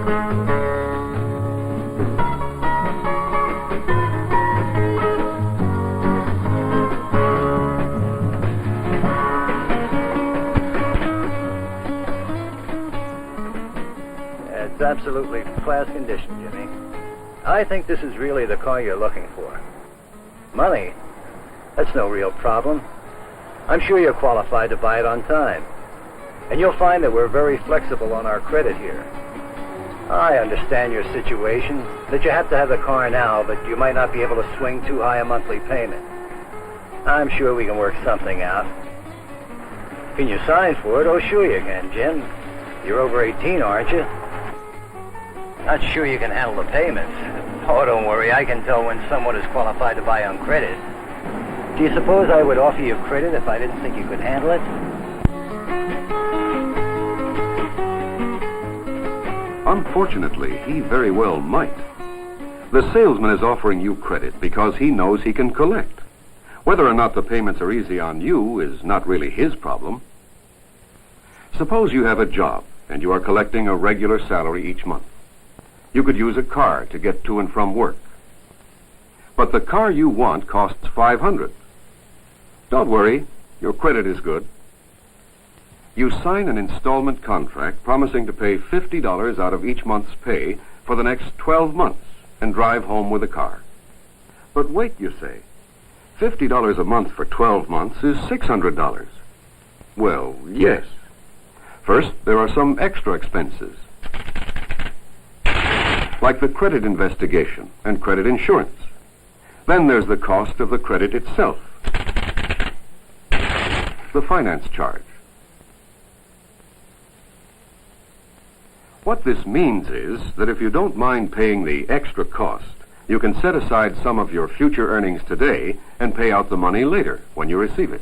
It's absolutely class condition, Jimmy. I think this is really the car you're looking for. Money? That's no real problem. I'm sure you're qualified to buy it on time. And you'll find that we're very flexible on our credit here. I understand your situation, that you have to have the car now, but you might not be able to swing too high a monthly payment. I'm sure we can work something out. Can you sign for it? Oh, sure you can, Jim. You're over 18, aren't you? Not sure you can handle the payments. Oh, don't worry. I can tell when someone is qualified to buy on credit. Do you suppose I would offer you credit if I didn't think you could handle it? Unfortunately, he very well might. The salesman is offering you credit because he knows he can collect. Whether or not the payments are easy on you is not really his problem. Suppose you have a job and you are collecting a regular salary each month. You could use a car to get to and from work. But the car you want costs $500. Don't worry, your credit is good. You sign an installment contract promising to pay $50 out of each month's pay for the next 12 months and drive home with the car. But wait, you say, $50 a month for 12 months is $600. Well, yes. First, there are some extra expenses, like the credit investigation and credit insurance. Then there's the cost of the credit itself, the finance charge. What this means is that if you don't mind paying the extra cost, you can set aside some of your future earnings today and pay out the money later when you receive it.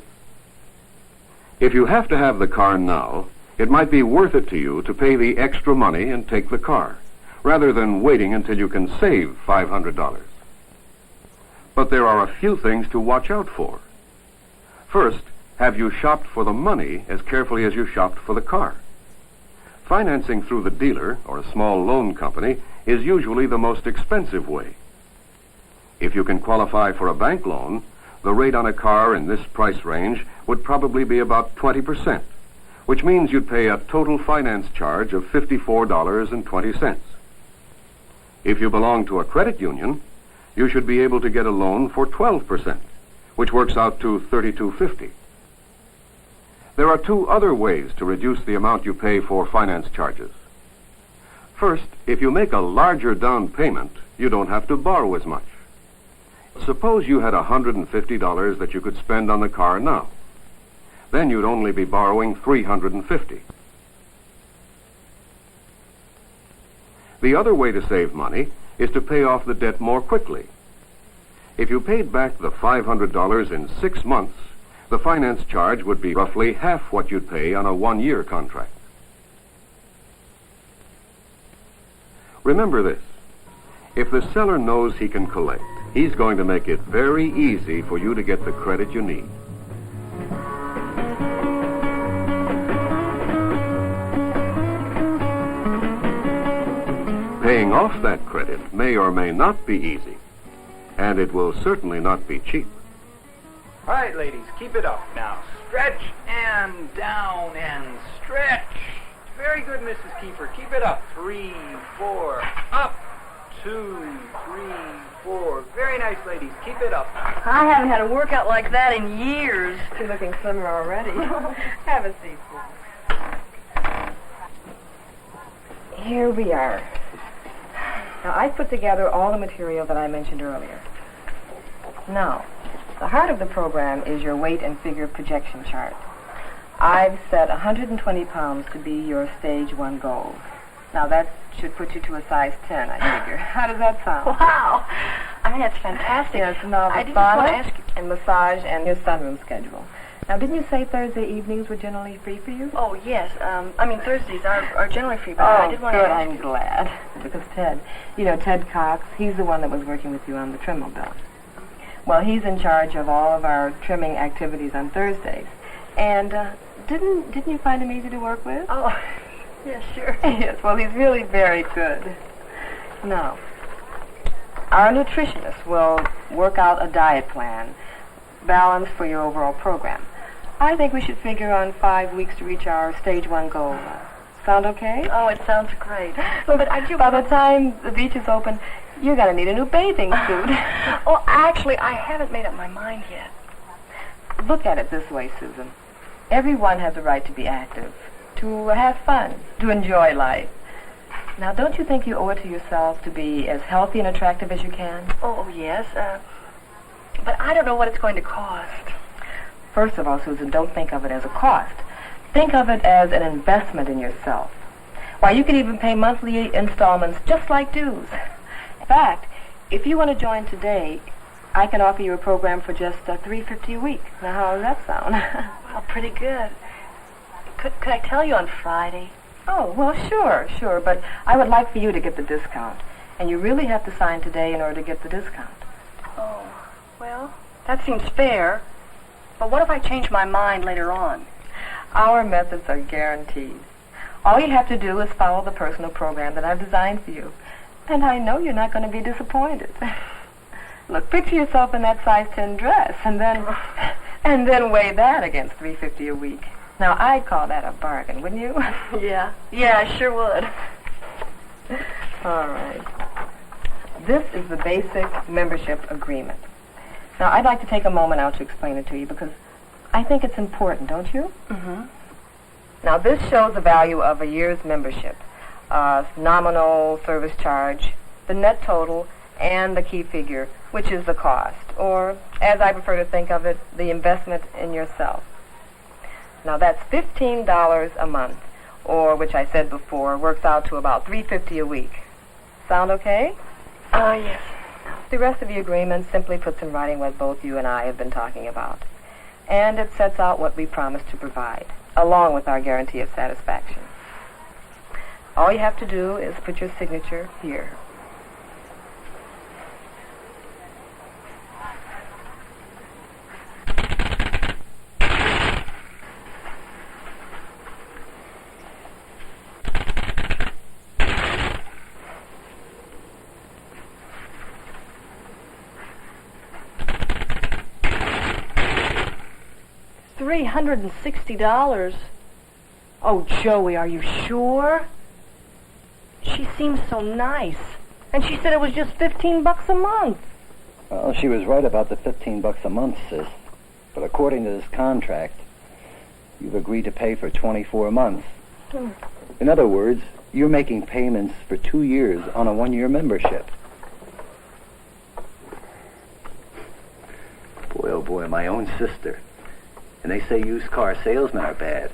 If you have to have the car now, it might be worth it to you to pay the extra money and take the car, rather than waiting until you can save $500. But there are a few things to watch out for. First, have you shopped for the money as carefully as you shopped for the car? Financing through the dealer or a small loan company is usually the most expensive way. If you can qualify for a bank loan, the rate on a car in this price range would probably be about 20%, which means you'd pay a total finance charge of $54.20. If you belong to a credit union, you should be able to get a loan for 12%, which works out to $32.50. There are two other ways to reduce the amount you pay for finance charges. First, if you make a larger down payment, you don't have to borrow as much. Suppose you had $150 that you could spend on the car now. Then you'd only be borrowing $350. The other way to save money is to pay off the debt more quickly. If you paid back the $500 in 6 months, the finance charge would be roughly half what you'd pay on a 1-year contract. Remember this. If the seller knows he can collect, he's going to make it very easy for you to get the credit you need. Paying off that credit may or may not be easy, and it will certainly not be cheap. All right, ladies, keep it up. Now, stretch and down and stretch. Very good, Mrs. Keeper. Keep it up. 3, 4, up. 2, 3, 4. Very nice, ladies. Keep it up. I haven't had a workout like that in years. You're looking slimmer already. Have a seat, please. Here we are. Now, I put together all the material that I mentioned earlier. Now, the heart of the program is your weight and figure projection chart. I've set 120 pounds to be your stage 1 goal. Now, that should put you to a size 10, I figure. How does that sound? Wow. I mean, that's fantastic. Yes, now I the just want to sauna ask you. and massage and your sunroom schedule. Now, didn't you say Thursday evenings were generally free for you? Oh, yes. I mean, Thursdays are generally free, but Oh, I did want good. to ask I'm glad. Because Ted, Ted Cox, he's the one that was working with you on the trim bill. Well, he's in charge of all of our trimming activities on Thursdays. And didn't you find him easy to work with? Oh, Yeah, sure. Yes, well, he's really very good. Now, our nutritionist will work out a diet plan, balanced for your overall program. I think we should figure on 5 weeks to reach our stage 1 goal. Sound okay? Oh, it sounds great. But by the time the beach is open, you're going to need a new bathing suit. Oh, actually, I haven't made up my mind yet. Look at it this way, Susan. Everyone has a right to be active, to have fun, to enjoy life. Now, don't you think you owe it to yourself to be as healthy and attractive as you can? Oh, yes. But I don't know what it's going to cost. First of all, Susan, don't think of it as a cost. Think of it as an investment in yourself. Why, you could even pay monthly installments just like dues. In fact, if you want to join today, I can offer you a program for just $3.50 a week. Now, how does that sound? Well, pretty good. Could I tell you on Friday? Oh, well, sure. But I would like for you to get the discount. And you really have to sign today in order to get the discount. Oh, well, that seems fair. But what if I change my mind later on? Our methods are guaranteed. All you have to do is follow the personal program that I've designed for you. And I know you're not going to be disappointed. Look, picture yourself in that size 10 dress, and then weigh that against $3.50 a week. Now, I'd call that a bargain, wouldn't you? Yeah, I sure would. All right. This is the basic membership agreement. Now, I'd like to take a moment out to explain it to you because I think it's important, don't you? Mm-hmm. Now, this shows the value of a year's membership, nominal service charge, the net total, and the key figure, which is the cost, or, as I prefer to think of it, the investment in yourself. Now, that's $15 a month, or, which I said before, works out to about $3.50 a week. Sound okay? Yes. The rest of the agreement simply puts in writing what both you and I have been talking about. And it sets out what we promise to provide, along with our guarantee of satisfaction. All you have to do is put your signature here. $360? Oh, Joey, are you sure? She seems so nice. And she said it was just $15 a month. Well, she was right about the $15 a month, sis. But according to this contract, you've agreed to pay for 24 months. In other words, you're making payments for 2 years on a 1-year membership. Boy, oh boy, my own sister. And they say used car salesmen are bad.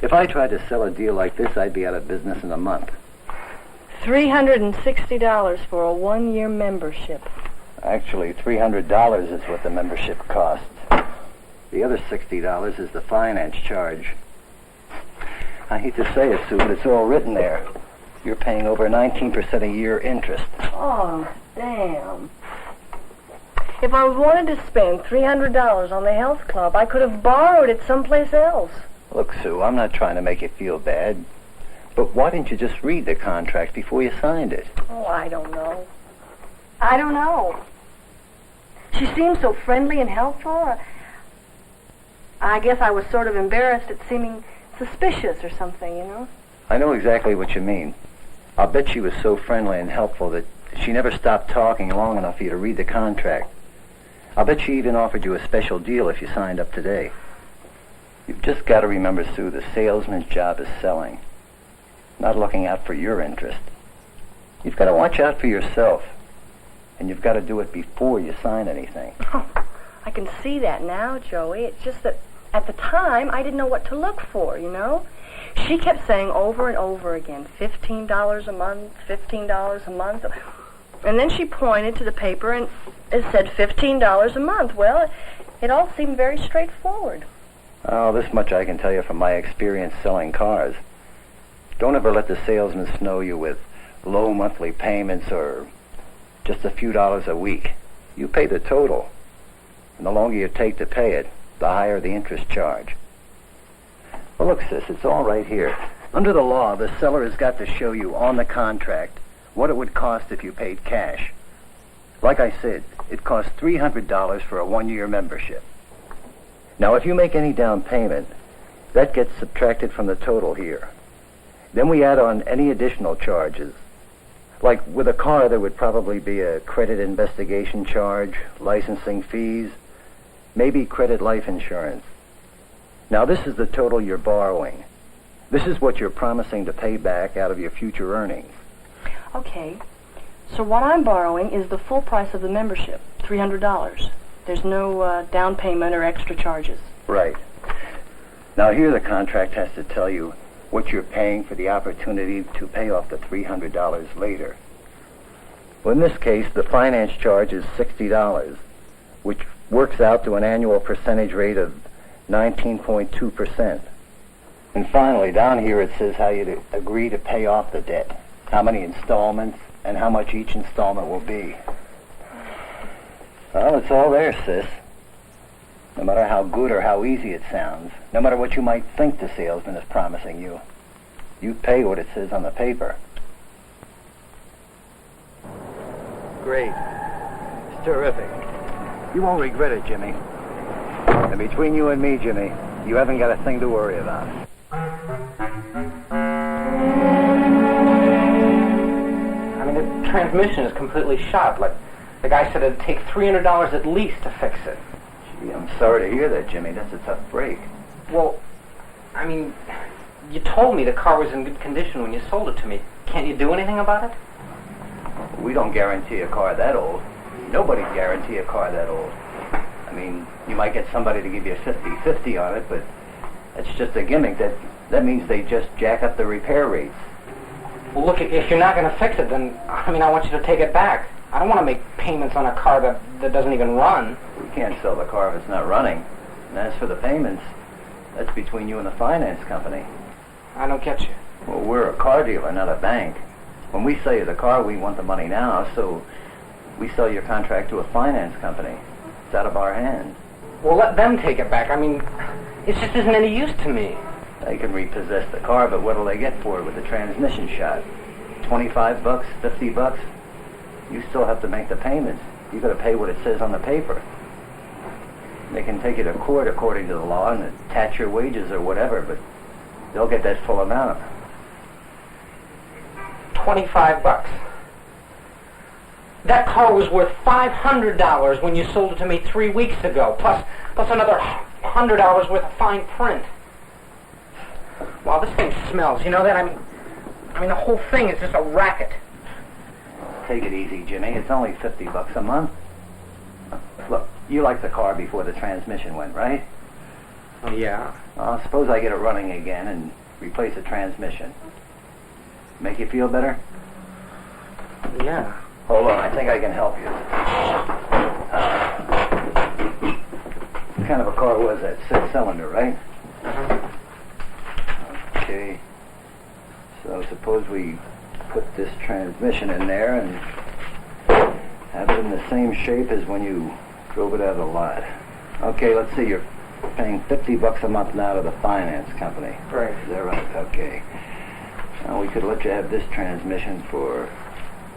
If I tried to sell a deal like this, I'd be out of business in a month. $360 for a 1-year membership. Actually, $300 is what the membership costs. The other $60 is the finance charge. I hate to say it, Sue, but it's all written there. You're paying over 19% a year interest. Oh, damn. If I wanted to spend $300 on the health club, I could have borrowed it someplace else. Look, Sue, I'm not trying to make you feel bad, but why didn't you just read the contract before you signed it? Oh, I don't know. She seemed so friendly and helpful. I guess I was sort of embarrassed at seeming suspicious or something, you know? I know exactly what you mean. I'll bet she was so friendly and helpful that she never stopped talking long enough for you to read the contract. I'll bet she even offered you a special deal if you signed up today. You've just got to remember, Sue, the salesman's job is selling, not looking out for your interest. You've got to watch out for yourself, and you've got to do it before you sign anything. Oh, I can see that now, Joey. It's just that at the time, I didn't know what to look for, you know? She kept saying over and over again, $15 a month, $15 a month. And then she pointed to the paper and it said $15 a month. Well, it all seemed very straightforward. Oh, this much I can tell you from my experience selling cars. Don't ever let the salesman snow you with low monthly payments or just a few dollars a week. You pay the total. And the longer you take to pay it, the higher the interest charge. Well, look, sis, it's all right here. Under the law, the seller has got to show you on the contract what it would cost if you paid cash. Like I said, it costs $300 for a 1-year membership. Now, if you make any down payment, that gets subtracted from the total here. Then we add on any additional charges. Like with a car, there would probably be a credit investigation charge, licensing fees, maybe credit life insurance. Now, this is the total you're borrowing. This is what you're promising to pay back out of your future earnings. Okay, so what I'm borrowing is the full price of the membership, $300. There's no down payment or extra charges. Right. Now, here the contract has to tell you what you're paying for the opportunity to pay off the $300 later. Well, in this case, the finance charge is $60, which works out to an annual percentage rate of 19.2%. And finally, down here it says how you agree to pay off the debt, how many installments, and how much each installment will be. Well, it's all there, sis. No matter how good or how easy it sounds, no matter what you might think the salesman is promising you, you pay what it says on the paper. Great. It's terrific. You won't regret it, Jimmy. And between you and me, Jimmy, you haven't got a thing to worry about. I mean, the transmission is completely shot. Like, the guy said it'd take $300 at least to fix it. Gee, I'm sorry to hear that, Jimmy. That's a tough break. Well, I mean, you told me the car was in good condition when you sold it to me. Can't you do anything about it? We don't guarantee a car that old. Nobody guarantee a car that old. I mean, you might get somebody to give you a 50-50 on it, but that's just a gimmick. That means they just jack up the repair rates. Well, look, if you're not going to fix it, then, I mean, I want you to take it back. I don't want to make payments on a car that doesn't even run. We can't sell the car if it's not running. And as for the payments, that's between you and the finance company. I don't get you. Well, we're a car dealer, not a bank. When we sell you the car, we want the money now, so we sell your contract to a finance company. It's out of our hands. Well, let them take it back. I mean, it just isn't any use to me. They can repossess the car, but what'll they get for it with the transmission shot? $25, $50? You still have to make the payments. You got to pay what it says on the paper. They can take you to court according to the law and attach your wages or whatever, but they'll get that full amount. $25. That car was worth $500 when you sold it to me 3 weeks ago, plus another $100 worth of fine print. Wow, this thing smells. You know that? I mean, the whole thing is just a racket. Take it easy, Jimmy. It's only $50 a month. Look, you liked the car before the transmission went, right? Oh, yeah. Suppose I get it running again and replace the transmission. Make you feel better? Yeah. Hold on, I think I can help you. What kind of a car was that? 6-cylinder, right? Uh-huh. Okay. So suppose we put this transmission in there and have it in the same shape as when you drove it out of the lot. Okay, let's see, you're paying $50 a month now to the finance company. Right. Is that right? Okay. Now we could let you have this transmission for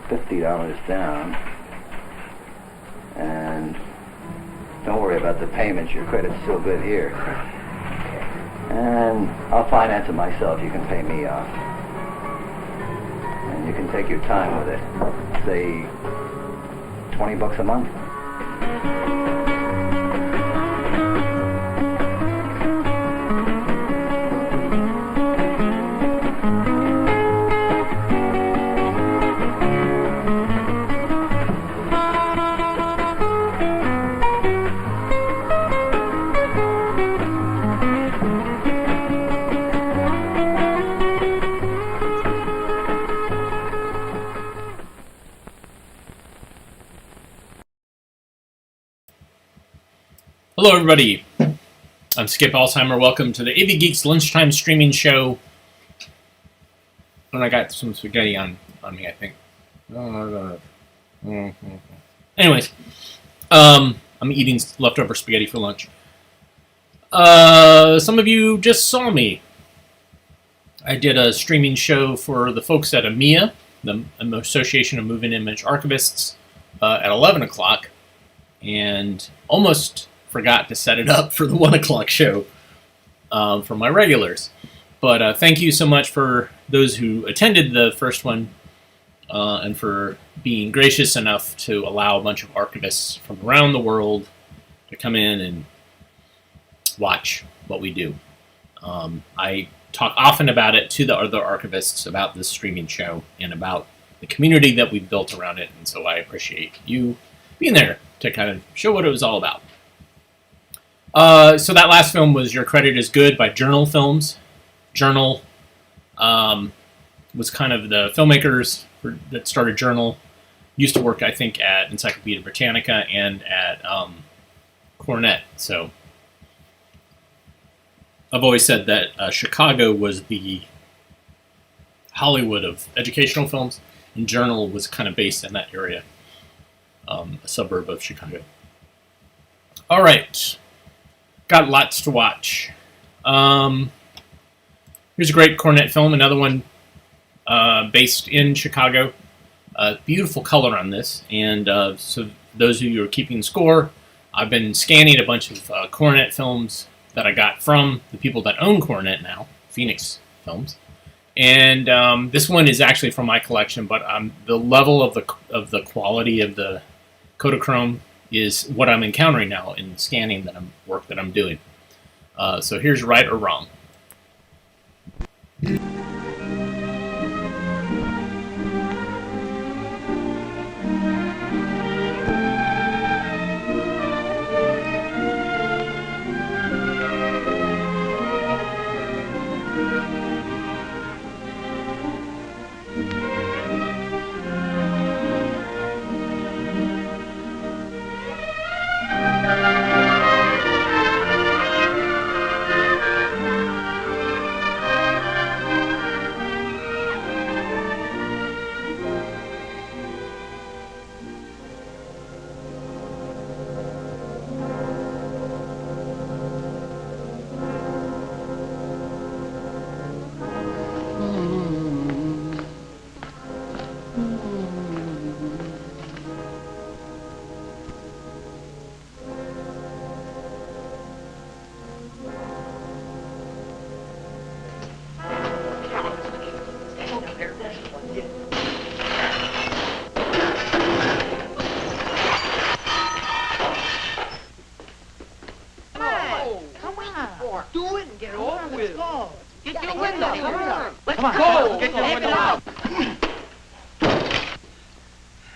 $50 down. And don't worry about the payments, your credit's still good here. And I'll finance it myself, you can pay me off. And you can take your time with it. Say $20 a month. Hello, everybody. I'm Skip Alzheimer. Welcome to the AV Geeks Lunchtime Streaming Show. And I got some spaghetti on me, I think. Anyways, I'm eating leftover spaghetti for lunch. Some of you just saw me. I did a streaming show for the folks at AMIA, the Association of Moving Image Archivists, at 11 o'clock, and almost forgot to set it up for the 1 o'clock show for my regulars. But thank you so much for those who attended the first one and for being gracious enough to allow a bunch of archivists from around the world to come in and watch what we do. I talk often about it to the other archivists about this streaming show and about the community that we've built around it, and so I appreciate you being there to kind of show what it was all about. So that last film was Your Credit is Good by Journal Films. Journal was kind of the filmmakers that started Journal. Used to work, I think, at Encyclopedia Britannica and at Cornet. So I've always said that Chicago was the Hollywood of educational films, and Journal was kind of based in that area, a suburb of Chicago. All right. Got lots to watch. Here's a great Cornet film, another one based in Chicago. Beautiful color on this, and so those of you who are keeping score, I've been scanning a bunch of Cornet films that I got from the people that own Cornet now, Phoenix Films, and this one is actually from my collection, but the level of the quality of the Kodachrome is what I'm encountering now in scanning work that I'm doing. So here's Right or Wrong.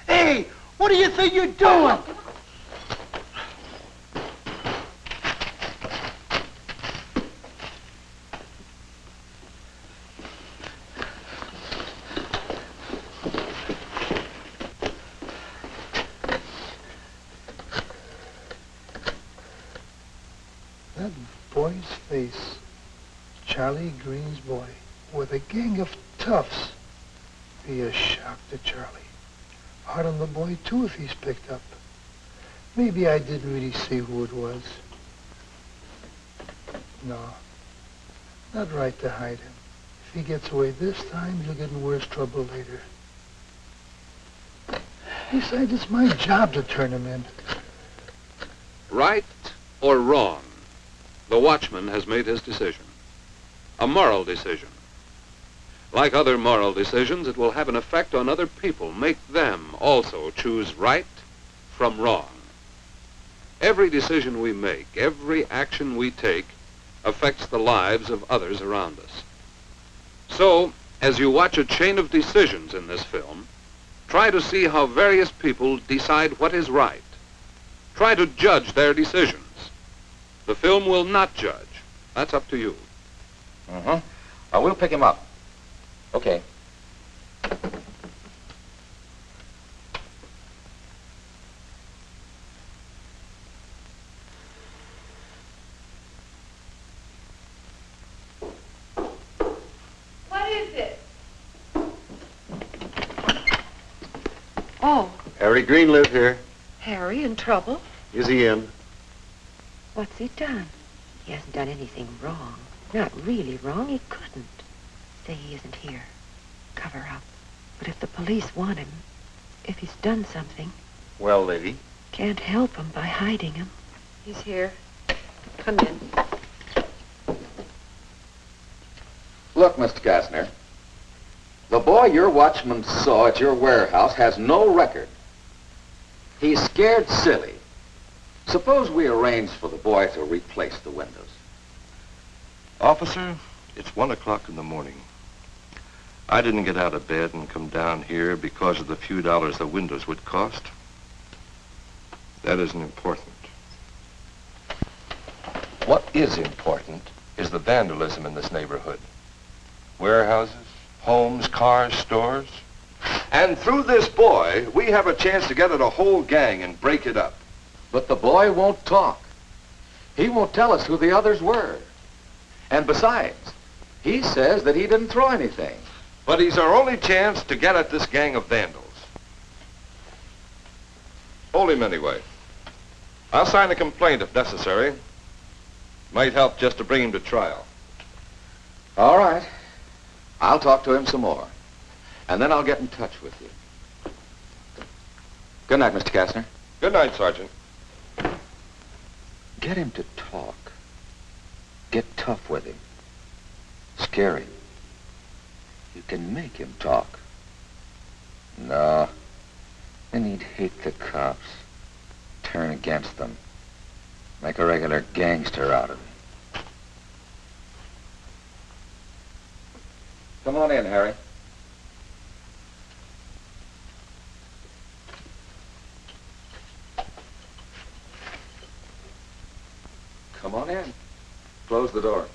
Hey, what do you think you're doing? That boy's face, Charlie Green's boy, with a gang of toughs, be a shock to Charlie. Hard on the boy, too, if he's picked up. Maybe I didn't really see who it was. No, not right to hide him. If he gets away this time, he'll get in worse trouble later. Besides, it's my job to turn him in. Right or wrong, the watchman has made his decision. A moral decision. Like other moral decisions, it will have an effect on other people, make them also choose right from wrong. Every decision we make, every action we take, affects the lives of others around us. So, as you watch a chain of decisions in this film, try to see how various people decide what is right. Try to judge their decisions. The film will not judge. That's up to you. We'll pick him up. Okay. What is it? Oh, Harry Green lives here. Harry in trouble? Is he in? What's he done? He hasn't done anything wrong. Not really wrong. He couldn't. say he isn't here. Cover up. But if the police want him, if he's done something, Well, lady. can't help him by hiding him. He's here. Come in. Look, Mr. Gassner. The boy your watchman saw at your warehouse has no record. He's scared silly. Suppose we arrange for the boy to replace the windows. Officer, it's 1 o'clock in the morning. I didn't get out of bed and come down here because of the few dollars the windows would cost. That isn't important. What is important is the vandalism in this neighborhood. Warehouses, homes, cars, stores. And through this boy, we have a chance to get at a whole gang and break it up. But the boy won't talk. He won't tell us who the others were. And besides, he says that he didn't throw anything. But he's our only chance to get at this gang of vandals. Hold him anyway. I'll sign a complaint if necessary. Might help just to bring him to trial. All right. I'll talk to him some more. And then I'll get in touch with you. Good night, Mr. Kastner. Good night, Sergeant. Get him to talk. Get tough with him. Scare him. You can make him talk. No. Then he'd hate the cops. Turn against them. Make a regular gangster out of him. Come on in, Harry. Come on in. Close the door.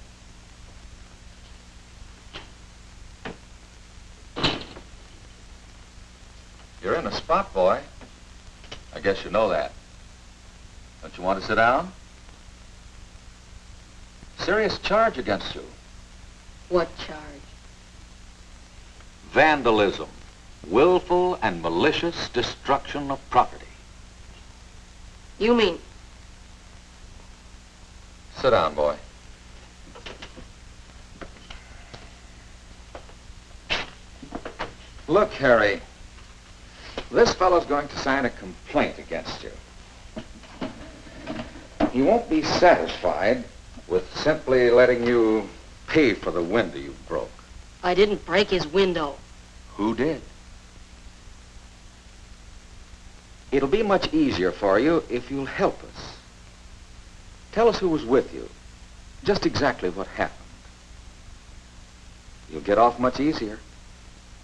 You're in a spot, boy. I guess you know that. Don't you want to sit down? Serious charge against you. What charge? Vandalism. Willful and malicious destruction of property. You mean? Sit down, boy. Look, Harry. This fellow's going to sign a complaint against you. He won't be satisfied with simply letting you pay for the window you broke. I didn't break his window. Who did? It'll be much easier for you if you'll help us. Tell us who was with you. Just exactly what happened. You'll get off much easier.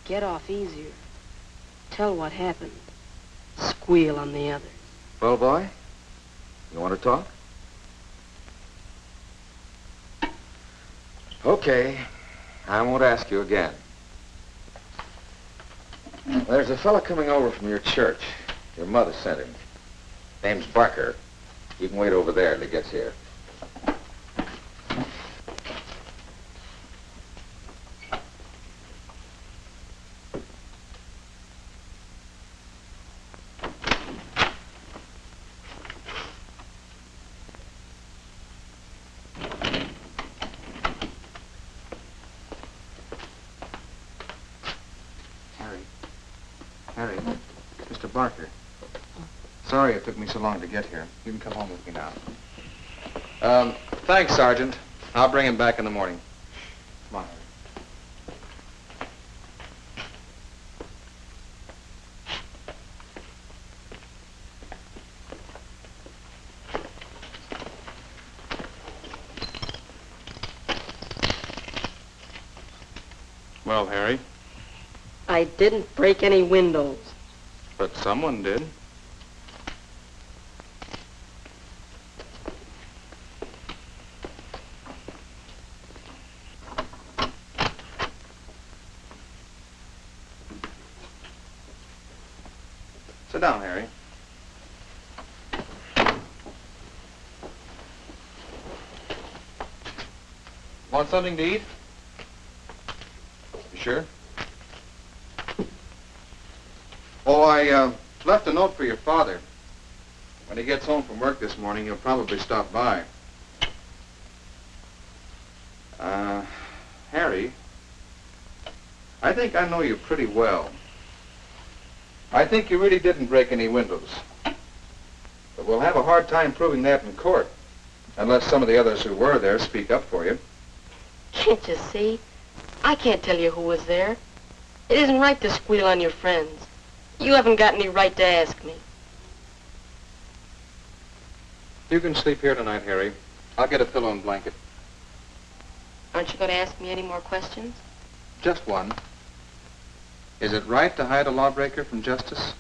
Get off easier. Tell what happened. Squeal on the others. Well, boy, you want to talk? Okay. I won't ask you again. There's a fella coming over from your church. Your mother sent him. Name's Barker. You can wait over there till he gets here. Harry, Mr. Barker. Sorry it took me so long to get here. You can come home with me now. Thanks, Sergeant. I'll bring him back in the morning. Come on, Harry. Well, Harry? I didn't break any windows. But someone did. Sit down, Harry. Want something to eat? You sure? Oh, I left a note for your father. When he gets home from work this morning, he'll probably stop by. Harry, I think I know you pretty well. I think you really didn't break any windows. But we'll have a hard time proving that in court, unless some of the others who were there speak up for you. Can't you see? I can't tell you who was there. It isn't right to squeal on your friends. You haven't got any right to ask me. You can sleep here tonight, Harry. I'll get a pillow and blanket. Aren't you going to ask me any more questions? Just one. Is it right to hide a lawbreaker from justice?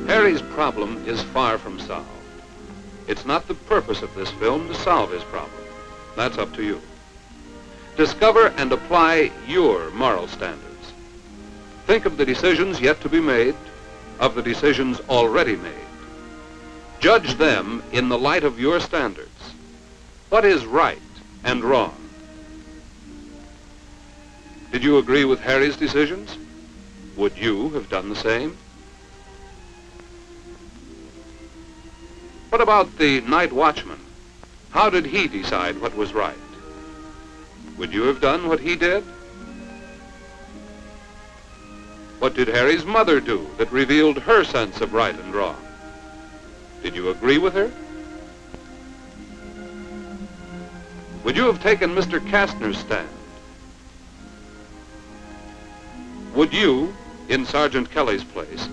Harry's problem is far from solved. It's not the purpose of this film to solve his problem. That's up to you. Discover and apply your moral standards. Think of the decisions yet to be made, of the decisions already made. Judge them in the light of your standards. What is right and wrong? Did you agree with Harry's decisions? Would you have done the same? What about the night watchman? How did he decide what was right? Would you have done what he did? What did Harry's mother do that revealed her sense of right and wrong? Did you agree with her? Would you have taken Mr. Kastner's stand? Would you, in Sergeant Kelly's place,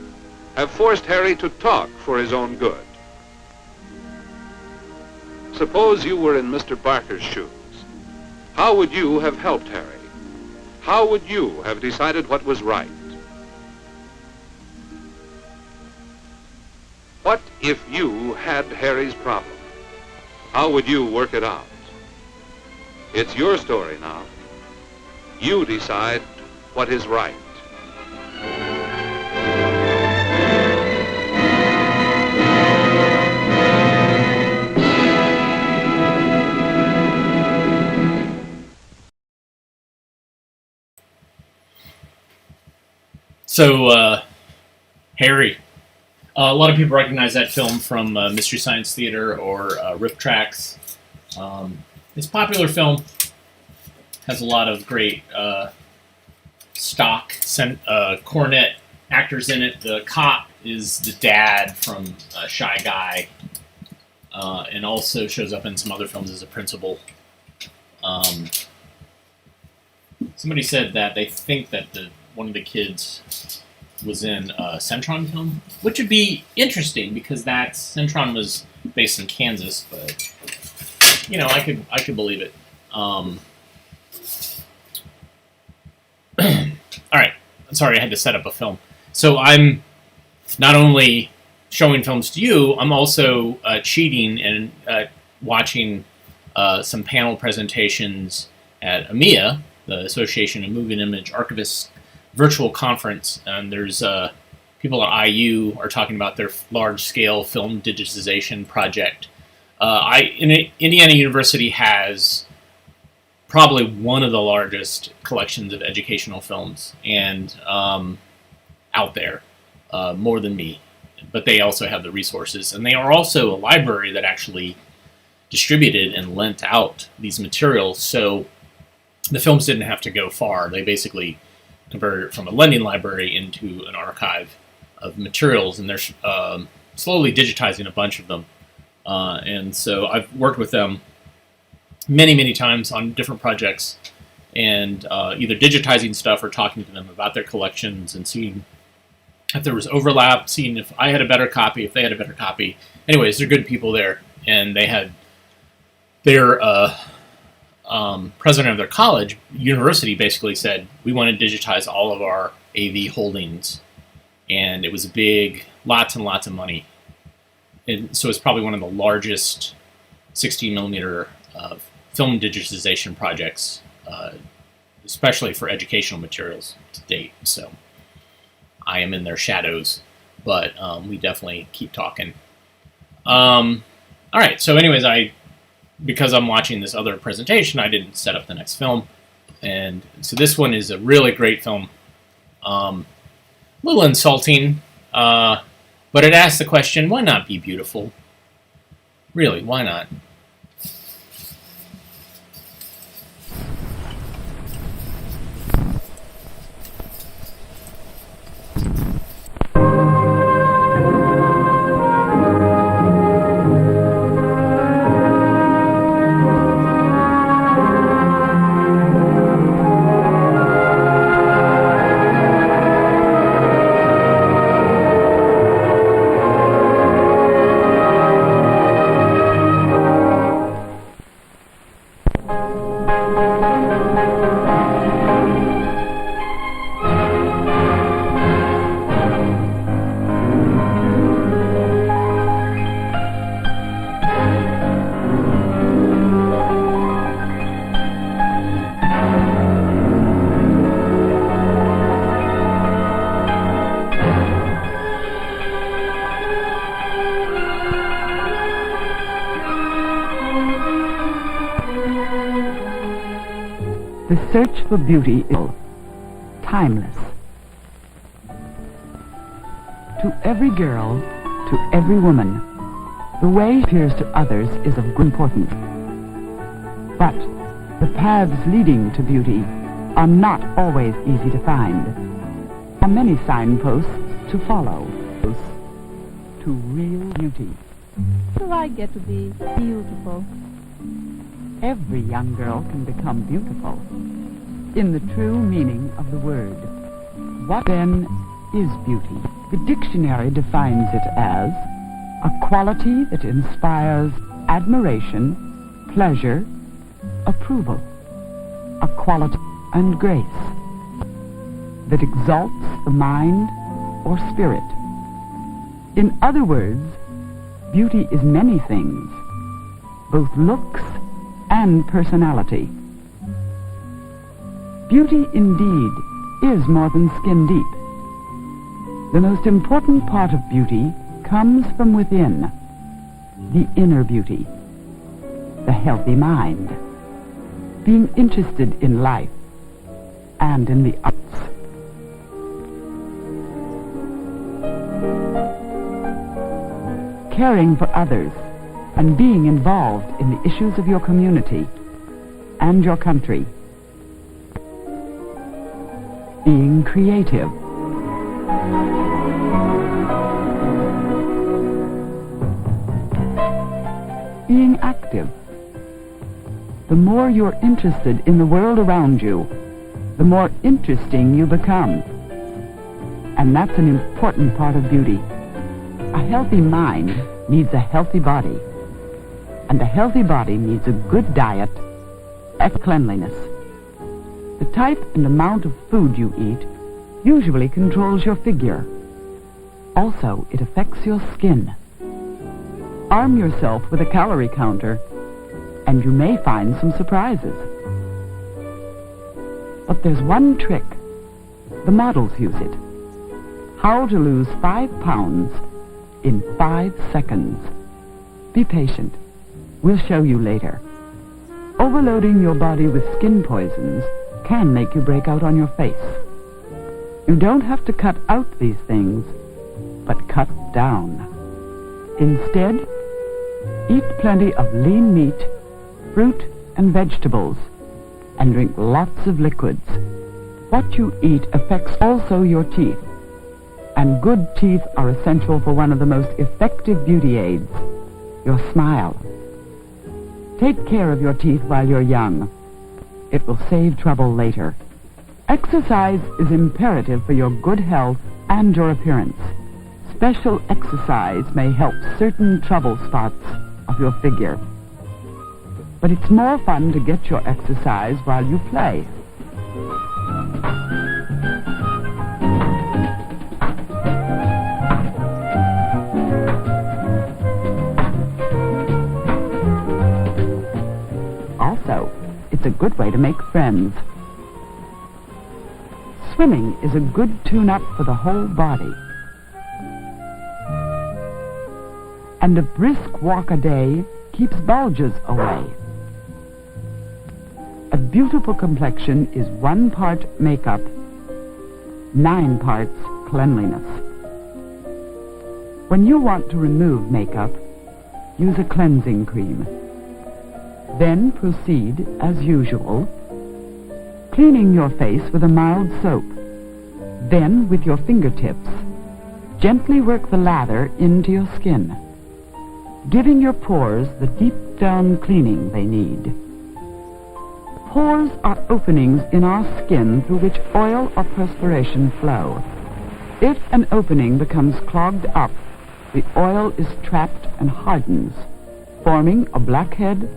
have forced Harry to talk for his own good? Suppose you were in Mr. Barker's shoes. How would you have helped Harry? How would you have decided what was right? What if you had Harry's problem? How would you work it out? It's your story now. You decide what is right. So, Harry. A lot of people recognize that film from Mystery Science Theater or Riff Tracks. It's a popular film. Has a lot of great stock cornet actors in it. The cop is the dad from Shy Guy, and also shows up in some other films as a principal. Somebody said that they think that one of the kids was in a Centron film, which would be interesting because Centron was based in Kansas, but I could believe it. All right, sorry, I had to set up a film. So I'm not only showing films to you, I'm also cheating and watching some panel presentations at AMIA, the Association of Moving Image Archivists virtual conference, and there's people at IU are talking about their large-scale film digitization project. Indiana University has probably one of the largest collections of educational films and out there, more than me, but they also have the resources, and they are also a library that actually distributed and lent out these materials, so the films didn't have to go far. They basically converted it from a lending library into an archive of materials, and they're slowly digitizing a bunch of them. And so I've worked with them many, many times on different projects, and either digitizing stuff or talking to them about their collections and seeing if there was overlap, seeing if I had a better copy, if they had a better copy. Anyways, they're good people there, and they had their president of their college, university, basically said, we want to digitize all of our AV holdings. And it was big, lots and lots of money. And so it's probably one of the largest 16 millimeter film digitization projects, especially for educational materials to date. So I am in their shadows, but we definitely keep talking. All right, so anyways, because I'm watching this other presentation, I didn't set up the next film. And so this one is a really great film. A little insulting, but But it asks the question, why not be beautiful? Really, why not? The search for beauty is timeless. To every girl, to every woman, the way she appears to others is of great importance. But the paths leading to beauty are not always easy to find. There are many signposts to follow to real beauty. Do I get to be beautiful? Every young girl can become beautiful, in the true meaning of the word. What then is beauty? The dictionary defines it as a quality that inspires admiration, pleasure, approval, a quality and grace that exalts the mind or spirit. In other words, beauty is many things, both looks and personality. Beauty indeed is more than skin deep. The most important part of beauty comes from within, the inner beauty, the healthy mind, being interested in life and in the arts. Caring for others and being involved in the issues of your community and your country. Being creative. Being active. The more you're interested in the world around you, the more interesting you become. And that's an important part of beauty. A healthy mind needs a healthy body. And a healthy body needs a good diet and cleanliness. The type and amount of food you eat usually controls your figure. Also, it affects your skin. Arm yourself with a calorie counter, and you may find some surprises. But there's one trick. The models use it. How to lose 5 pounds in 5 seconds. Be patient. We'll show you later. Overloading your body with skin poisons can make you break out on your face. You don't have to cut out these things, but cut down. Instead, eat plenty of lean meat, fruit, and vegetables, and drink lots of liquids. What you eat affects also your teeth, and good teeth are essential for one of the most effective beauty aids, your smile. Take care of your teeth while you're young. It will save trouble later. Exercise is imperative for your good health and your appearance. Special exercise may help certain trouble spots of your figure. But it's more fun to get your exercise while you play. Also, it's a good way to make friends. Swimming is a good tune-up for the whole body. And a brisk walk a day keeps bulges away. A beautiful complexion is 1 part makeup, 9 parts cleanliness. When you want to remove makeup, use a cleansing cream. Then proceed, as usual, cleaning your face with a mild soap. Then, with your fingertips, gently work the lather into your skin, giving your pores the deep-down cleaning they need. Pores are openings in our skin through which oil or perspiration flow. If an opening becomes clogged up, the oil is trapped and hardens, forming a blackhead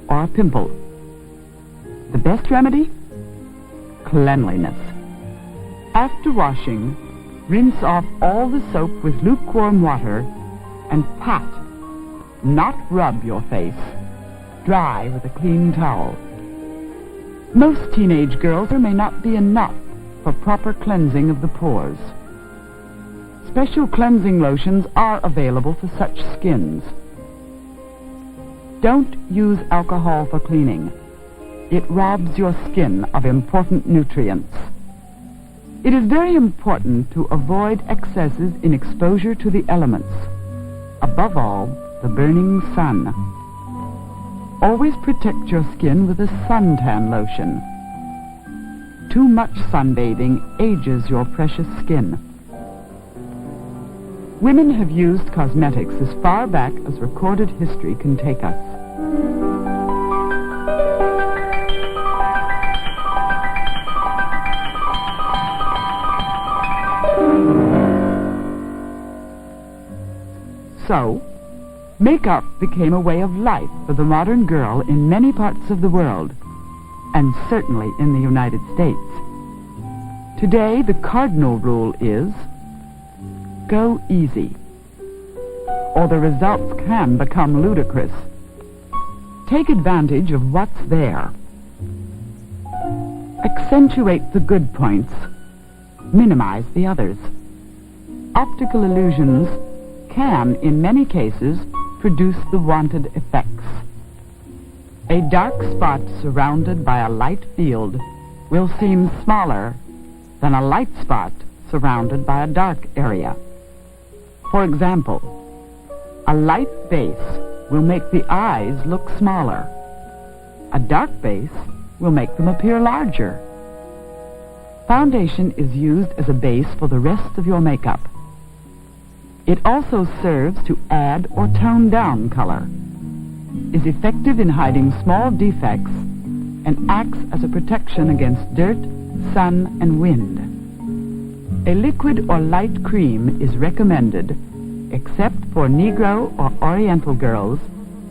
or a pimple. The best remedy? Cleanliness. After washing, rinse off all the soap with lukewarm water and pat, not rub your face, dry with a clean towel. Most teenage girls may not be enough for proper cleansing of the pores. Special cleansing lotions are available for such skins. Don't use alcohol for cleaning. It robs your skin of important nutrients. It is very important to avoid excesses in exposure to the elements. Above all, the burning sun. Always protect your skin with a suntan lotion. Too much sunbathing ages your precious skin. Women have used cosmetics as far back as recorded history can take us. So, makeup became a way of life for the modern girl in many parts of the world, and certainly in the United States. Today, the cardinal rule is, go easy, or the results can become ludicrous. Take advantage of what's there. Accentuate the good points, minimize the others. Optical illusions can, in many cases, produce the wanted effects. A dark spot surrounded by a light field will seem smaller than a light spot surrounded by a dark area. For example, a light base will make the eyes look smaller. A dark base will make them appear larger. Foundation is used as a base for the rest of your makeup. It also serves to add or tone down color, is effective in hiding small defects, and acts as a protection against dirt, sun, and wind. A liquid or light cream is recommended, except for Negro or Oriental girls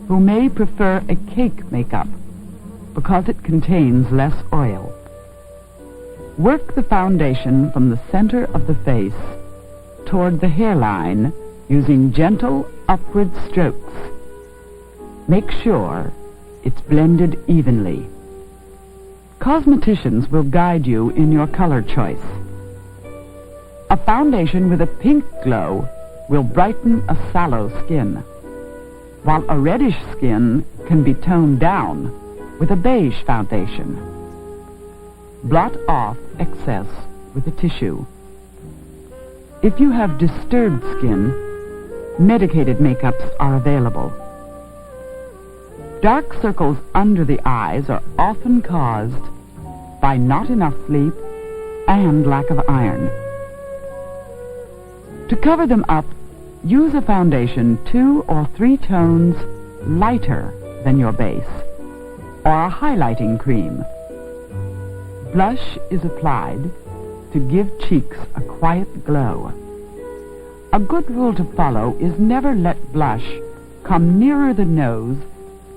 who may prefer a cake makeup because it contains less oil. Work the foundation from the center of the face toward the hairline using gentle upward strokes. Make sure it's blended evenly. Cosmeticians will guide you in your color choice. A foundation with a pink glow will brighten a sallow skin, while a reddish skin can be toned down with a beige foundation. Blot off excess with a tissue. If you have disturbed skin, medicated makeups are available. Dark circles under the eyes are often caused by not enough sleep and lack of iron. To cover them up, use a foundation 2 or 3 tones lighter than your base, or a highlighting cream. Blush is applied to give cheeks a quiet glow. A good rule to follow is never let blush come nearer the nose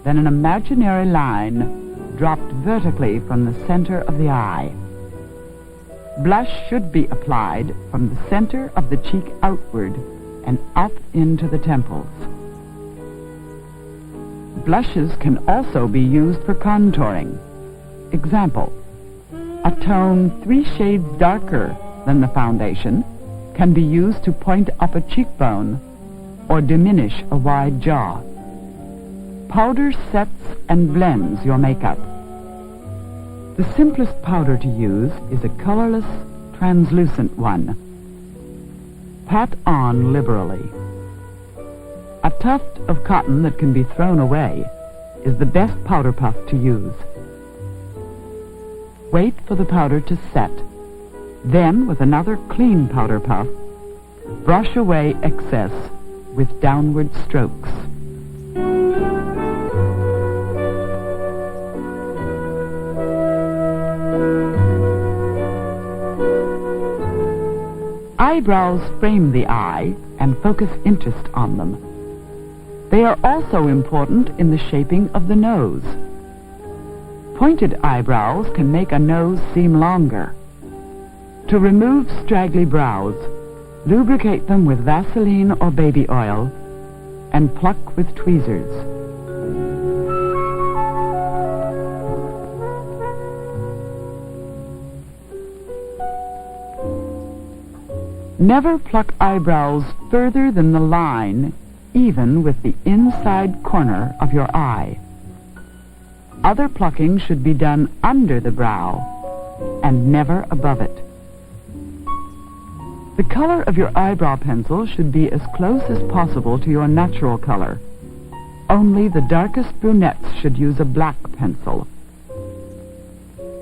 than an imaginary line dropped vertically from the center of the eye. Blush should be applied from the center of the cheek outward and up into the temples. Blushes can also be used for contouring. Example, a tone 3 shades darker than the foundation can be used to point up a cheekbone or diminish a wide jaw. Powder sets and blends your makeup. The simplest powder to use is a colorless, translucent one. Pat on liberally. tuft of cotton that can be thrown away is the best powder puff to use. Wait for the powder to set. Then, with another clean powder puff, brush away excess with downward strokes. Eyebrows frame the eye and focus interest on them. They are also important in the shaping of the nose. Pointed eyebrows can make a nose seem longer. To remove straggly brows, lubricate them with Vaseline or baby oil and pluck with tweezers. Never pluck eyebrows further than the line, even with the inside corner of your eye. Other plucking should be done under the brow and never above it. The color of your eyebrow pencil should be as close as possible to your natural color. Only the darkest brunettes should use a black pencil.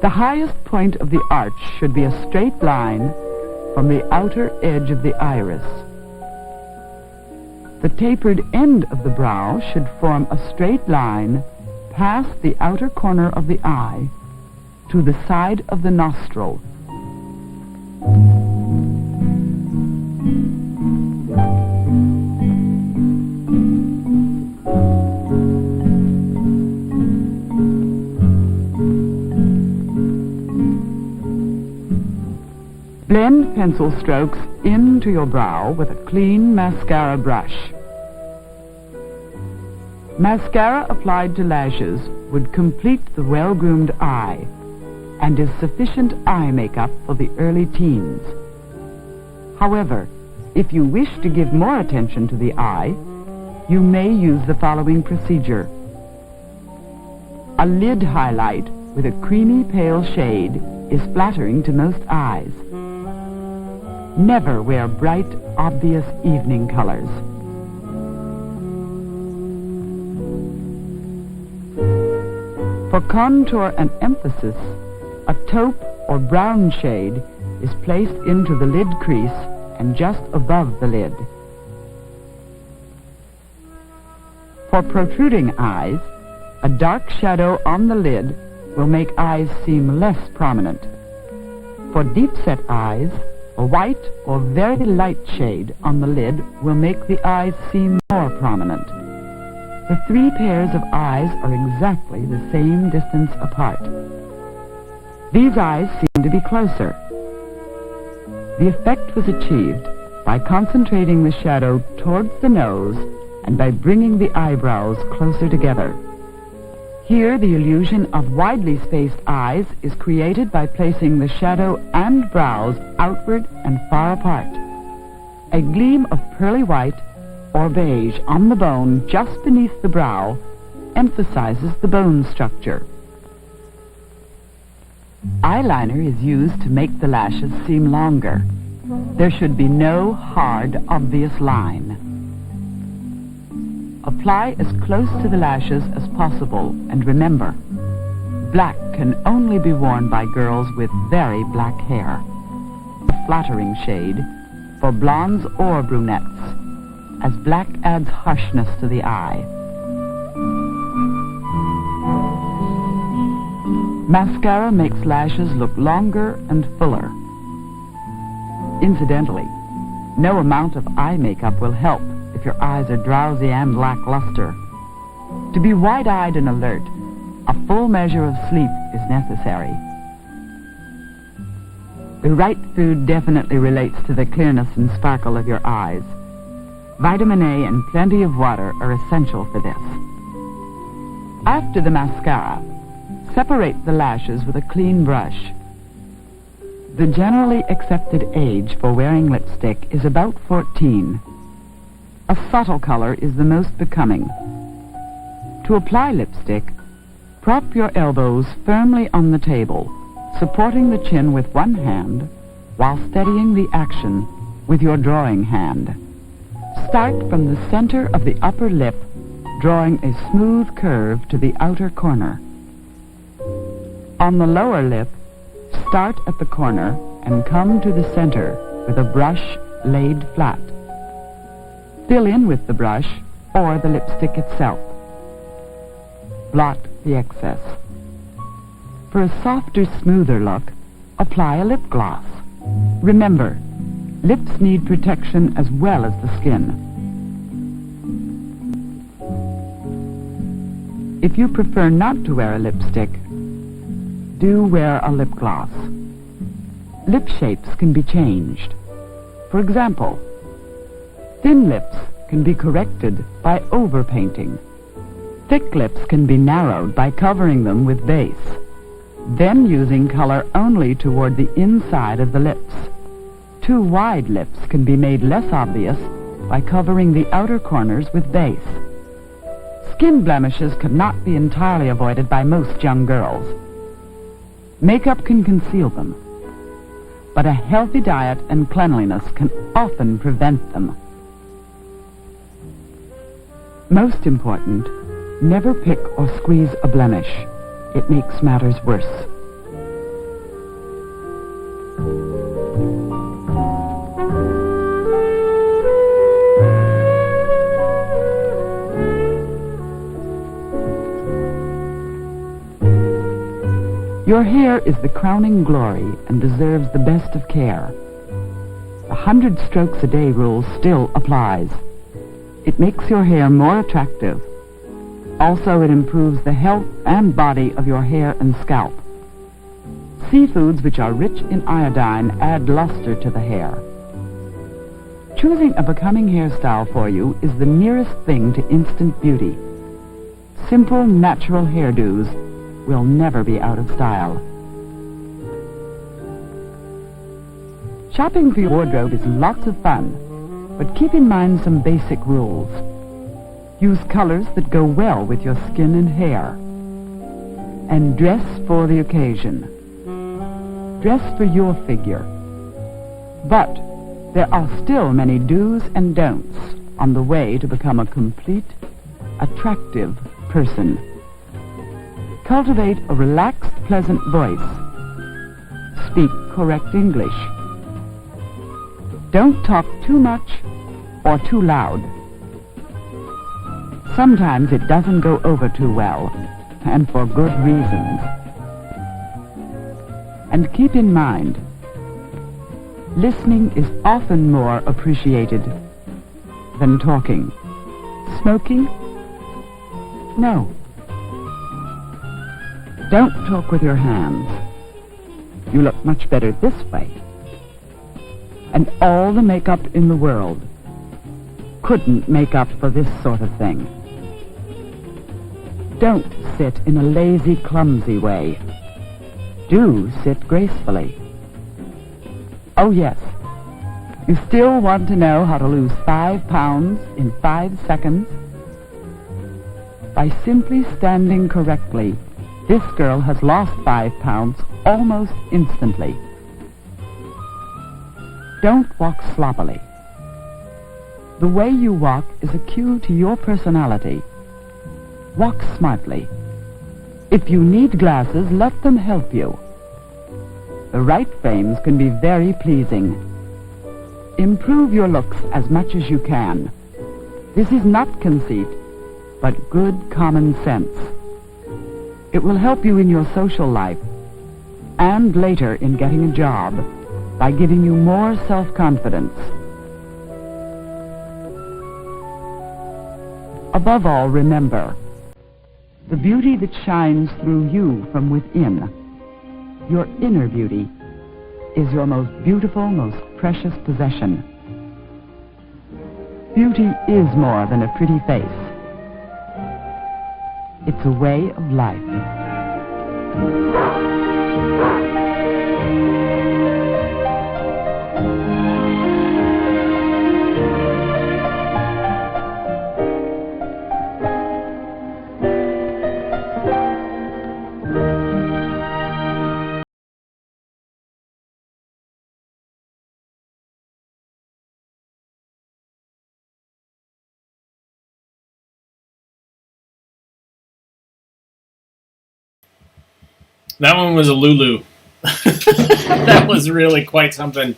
The highest point of the arch should be a straight line from the outer edge of the iris. The tapered end of the brow should form a straight line past the outer corner of the eye to the side of the nostril. Blend pencil strokes into your brow with a clean mascara brush. Mascara applied to lashes would complete the well-groomed eye and is sufficient eye makeup for the early teens. However, if you wish to give more attention to the eye, you may use the following procedure. A lid highlight with a creamy pale shade is flattering to most eyes. Never wear bright, obvious evening colors. For contour and emphasis, a taupe or brown shade is placed into the lid crease and just above the lid. For protruding eyes, a dark shadow on the lid will make eyes seem less prominent. For deep-set eyes, a white or very light shade on the lid will make the eyes seem more prominent. The three pairs of eyes are exactly the same distance apart. These eyes seem to be closer. The effect was achieved by concentrating the shadow towards the nose and by bringing the eyebrows closer together. Here, the illusion of widely spaced eyes is created by placing the shadow and brows outward and far apart. A gleam of pearly white or beige on the bone just beneath the brow emphasizes the bone structure. Eyeliner is used to make the lashes seem longer. There should be no hard, obvious line. Apply as close to the lashes as possible, and remember, black can only be worn by girls with very black hair. A flattering shade for blondes or brunettes, as black adds harshness to the eye. Mascara makes lashes look longer and fuller. Incidentally, no amount of eye makeup will help if your eyes are drowsy and lackluster. To be wide-eyed and alert, a full measure of sleep is necessary. The right food definitely relates to the clearness and sparkle of your eyes. Vitamin A and plenty of water are essential for this. After the mascara, separate the lashes with a clean brush. The generally accepted age for wearing lipstick is about 14. A subtle color is the most becoming. To apply lipstick, prop your elbows firmly on the table, supporting the chin with one hand while steadying the action with your drawing hand. Start from the center of the upper lip, drawing a smooth curve to the outer corner. On the lower lip, start at the corner and come to the center with a brush laid flat. Fill in with the brush or the lipstick itself. Blot the excess. For a softer, smoother look, apply a lip gloss. Remember, lips need protection as well as the skin. If you prefer not to wear a lipstick, do wear a lip gloss. Lip shapes can be changed. For example, thin lips can be corrected by overpainting. Thick lips can be narrowed by covering them with base, then using color only toward the inside of the lips. Too wide lips can be made less obvious by covering the outer corners with base. Skin blemishes cannot be entirely avoided by most young girls. Makeup can conceal them, but a healthy diet and cleanliness can often prevent them. Most important, never pick or squeeze a blemish. It makes matters worse. Your hair is the crowning glory and deserves the best of care. The 100 strokes a day rule still applies. It makes your hair more attractive. Also, it improves the health and body of your hair and scalp. Seafoods which are rich in iodine add luster to the hair. Choosing a becoming hairstyle for you is the nearest thing to instant beauty. Simple, natural hairdos will never be out of style. Shopping for your wardrobe is lots of fun, but keep in mind some basic rules. Use colors that go well with your skin and hair. And dress for the occasion. Dress for your figure. But there are still many do's and don'ts on the way to become a complete, attractive person. Cultivate a relaxed, pleasant voice. Speak correct English. Don't talk too much or too loud. Sometimes it doesn't go over too well, and for good reasons. And keep in mind, listening is often more appreciated than talking. Smoking? No. Don't talk with your hands. You look much better this way. And all the makeup in the world couldn't make up for this sort of thing. Don't sit in a lazy, clumsy way. Do sit gracefully. Oh yes, you still want to know how to lose 5 pounds in 5 seconds? By simply standing correctly, this girl has lost 5 pounds almost instantly. Don't walk sloppily. The way you walk is a cue to your personality. Walk smartly. If you need glasses, let them help you. The right frames can be very pleasing. Improve your looks as much as you can. This is not conceit, but good common sense. It will help you in your social life and later in getting a job by giving you more self-confidence. Above all, remember, the beauty that shines through you from within, your inner beauty, is your most beautiful, most precious possession. Beauty is more than a pretty face. It's a way of life. That one was a Lulu. That was really quite something.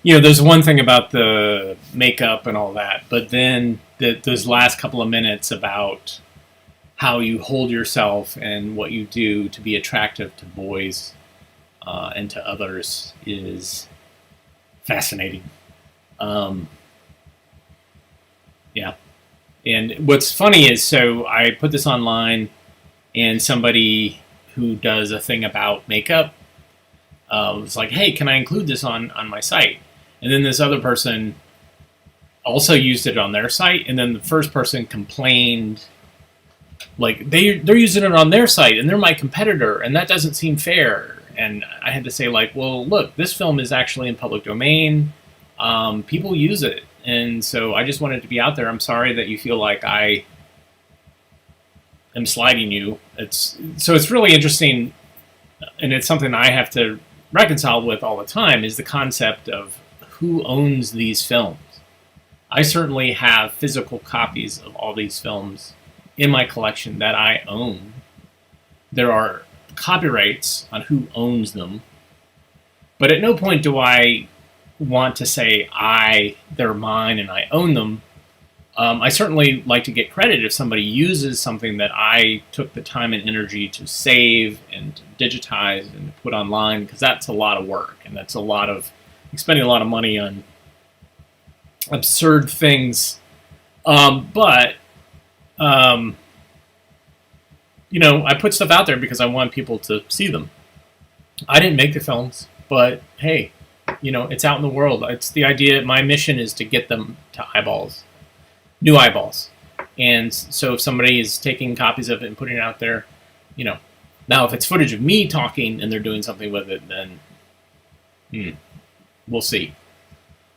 There's one thing about the makeup and all that, but then those last couple of minutes about how you hold yourself and what you do to be attractive to boys and to others is fascinating. Yeah. And what's funny is, so I put this online, and somebody who does a thing about makeup was like, hey, can I include this on my site? And then this other person also used it on their site, and then the first person complained, like, they're using it on their site, and they're my competitor, and that doesn't seem fair. And I had to say, like, well, look, this film is actually in public domain. People use it. And so I just wanted to be out there. I'm sorry that you feel like I am slighting you. It's really interesting, and it's something I have to reconcile with all the time, is the concept of who owns these films. I certainly have physical copies of all these films in my collection that I own. There are copyrights on who owns them, but at no point do I want to say they're mine and I own them. I certainly like to get credit if somebody uses something that I took the time and energy to save and digitize and put online, because that's a lot of work, and that's a lot of spending a lot of money on absurd things. I put stuff out there because I want people to see them. I didn't make the films, but hey, it's out in the world. It's the idea. My mission is to get them to eyeballs, new eyeballs. And so if somebody is taking copies of it and putting it out there, now if it's footage of me talking and they're doing something with it, then we'll see.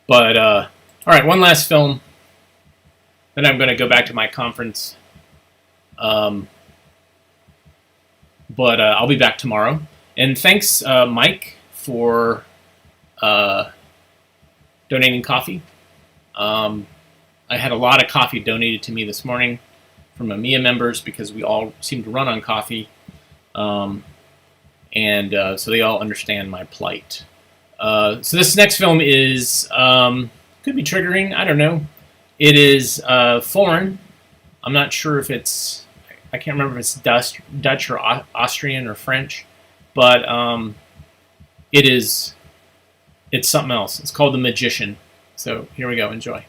But all right, one last film. Then I'm going to go back to my conference. But I'll be back tomorrow. And thanks, Mike, for donating coffee. I had a lot of coffee donated to me this morning from EMEA members, because we all seem to run on coffee. So they all understand my plight. So this next film is, could be triggering, I don't know. It is foreign. I'm not sure if I can't remember if it's Dutch or Austrian or French, but it's something else. It's called The Magician. So here we go, enjoy.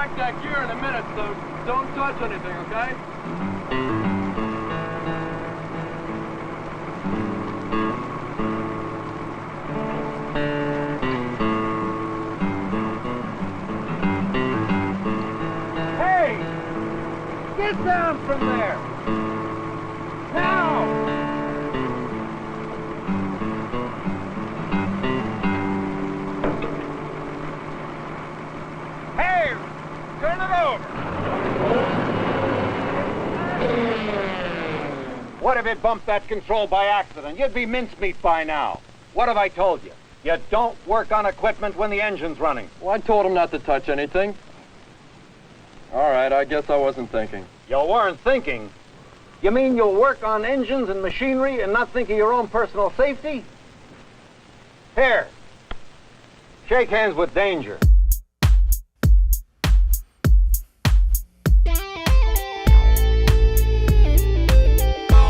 check that gear in a minute, so don't touch anything, okay? Hey! Get down from there! Now! Hey! Turn it over! What if it bumped that control by accident? You'd be mincemeat by now. What have I told you? You don't work on equipment when the engine's running. Well, I told him not to touch anything. All right, I guess I wasn't thinking. You weren't thinking? You mean you'll work on engines and machinery and not think of your own personal safety? Here. Shake hands with danger.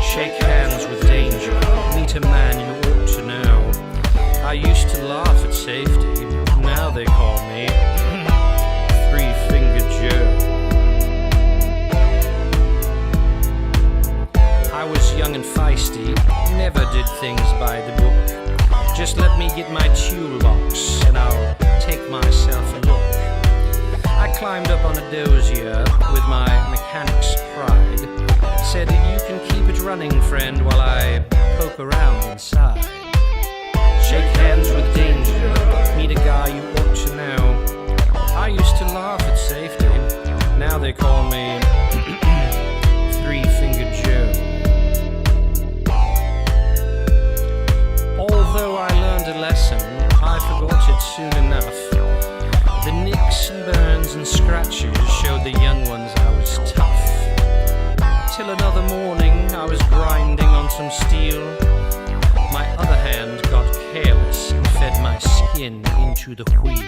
Shake hands with danger. Meet a man you ought to know. I used to laugh at safety. Now they call me Three-Fingered Joe. I was young and feisty, never did things by the book. Just let me get my toolbox and I'll take myself a look. I climbed up on a dozier with my mechanic's pride. Said, you can keep it running, friend, while I poke around inside. Shake hands with danger, meet a guy you ought to know. I used to laugh at safety, now they call me Three-Fingered Joe. Although I learned a lesson, I forgot it soon enough. The nicks and burns and scratches showed the young ones I was tough. Till another morning I was grinding on some steel. My other hand got careless and fed my skin into the wheel.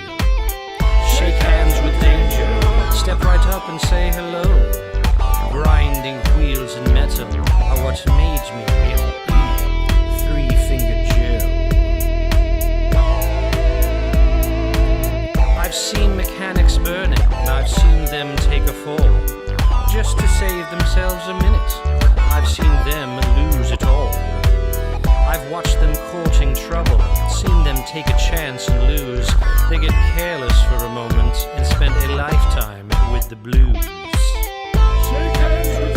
Shake hands with danger, step right up and say hello. Grinding wheels and metal are what made me Three-Fingered Joe. I've seen mechanics burning, and I've seen them take a fall, just to save themselves a minute. I've seen them lose it all. I've watched them courting trouble, seen them take a chance and lose. They get careless for a moment and spend a lifetime with the blues. Shake hands with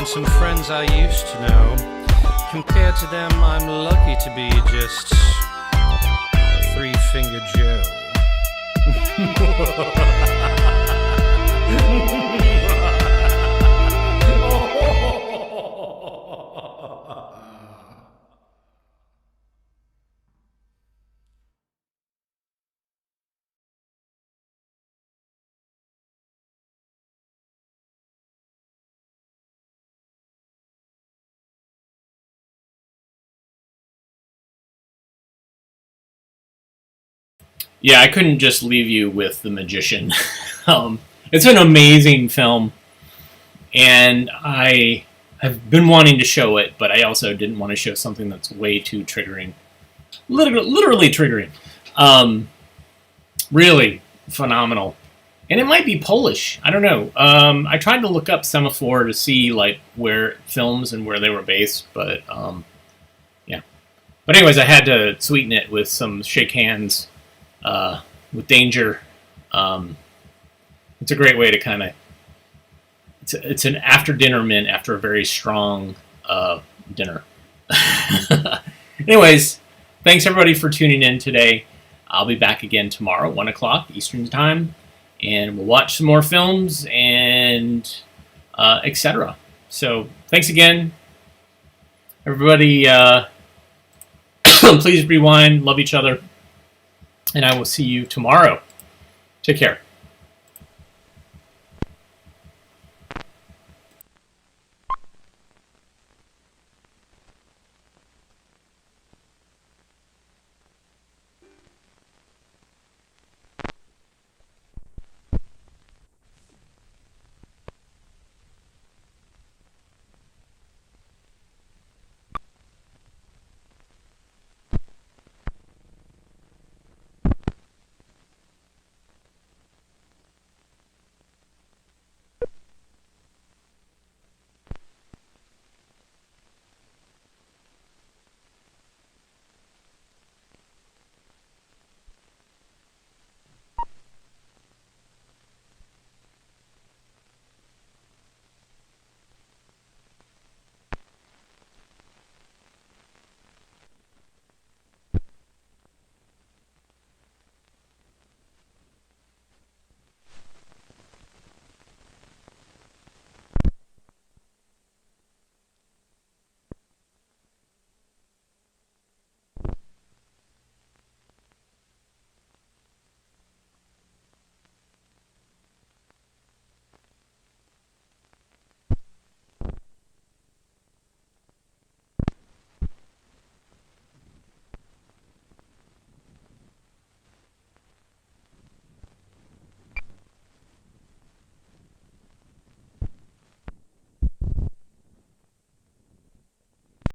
some friends I used to know. Compared to them, I'm lucky to be just Three-Fingered Joe. Yeah, I couldn't just leave you with The Magician. It's an amazing film, and I have been wanting to show it, but I also didn't want to show something that's way too triggering. Literally triggering. Really phenomenal. And it might be Polish. I don't know. I tried to look up Semaphore to see like where films and where they were based, but yeah. But anyways, I had to sweeten it with some Shake Hands with Danger. It's a great way to kind of... It's an after-dinner mint after a very strong dinner. Anyways, thanks everybody for tuning in today. I'll be back again tomorrow, 1 o'clock Eastern Time, and we'll watch some more films and etc. So thanks again, everybody. Please rewind, love each other, and I will see you tomorrow. Take care.